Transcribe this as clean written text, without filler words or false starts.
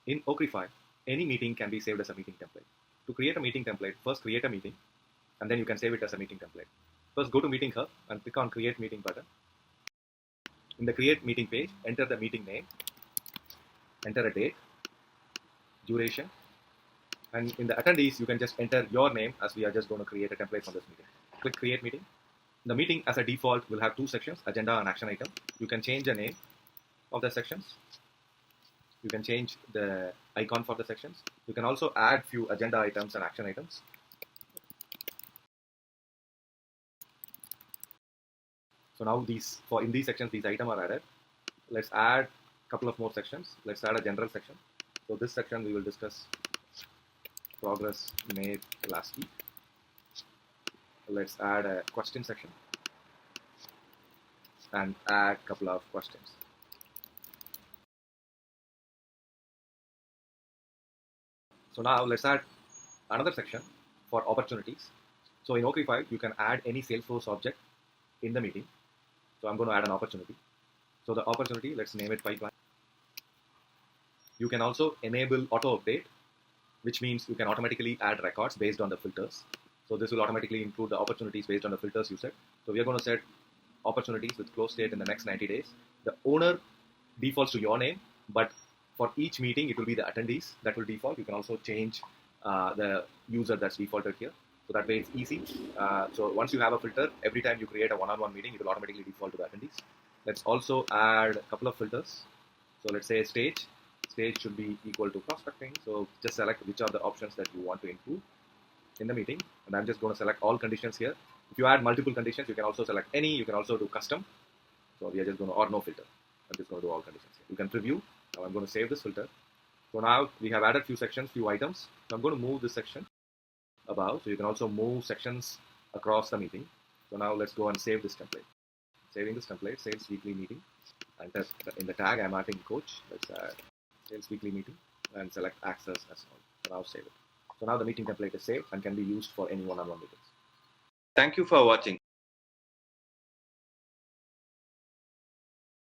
In OKRify, any meeting can be saved as a meeting template. To create a meeting template, first create a meeting, and then you can save it as a meeting template. First go to Meeting Hub and click on Create Meeting button. In the Create Meeting page, enter the meeting name, enter a date, duration, and in the attendees, you can just enter your name, as we are just going to create a template for this meeting. Click Create Meeting. The meeting as a default will have two sections, agenda and action item. You can change the name of the sections. You can change the icon for the sections. You can also add few agenda items and action items. So now in these sections, these items are added. Let's add a couple of more sections. Let's add a general section. So this section we will discuss progress made last week. Let's add a question section and add a couple of questions. So now let's add another section for opportunities. So in OKRify, you can add any Salesforce object in the meeting. So I'm going to add an opportunity. So the opportunity, let's name it pipeline. You can also enable auto update, which means you can automatically add records based on the filters. So this will automatically include the opportunities based on the filters you set. So we are going to set opportunities with close date in the next 90 days. The owner defaults to your name, but for each meeting, it will be the attendees that will default. You can also change the user that's defaulted here. So that way it's easy. So once you have a filter, every time you create a one-on-one meeting, it will automatically default to the attendees. Let's also add a couple of filters. So let's say stage. Stage should be equal to prospecting. So just select which are the options that you want to include in the meeting. And I'm just going to select all conditions here. If you add multiple conditions, you can also select any. You can also do custom. So we are just going to, or no filter. I'm just going to do all conditions here. You can preview. Now I'm going to save this filter. So now we have added few sections, few items. So I'm going to move this section above. So you can also move sections across the meeting. So now let's go and save this template. Saving this template, sales weekly meeting. And in the tag, I'm adding coach. Let's add sales weekly meeting and select access as well. So now save it. So now the meeting template is saved and can be used for any one-on-one meetings. Thank you for watching.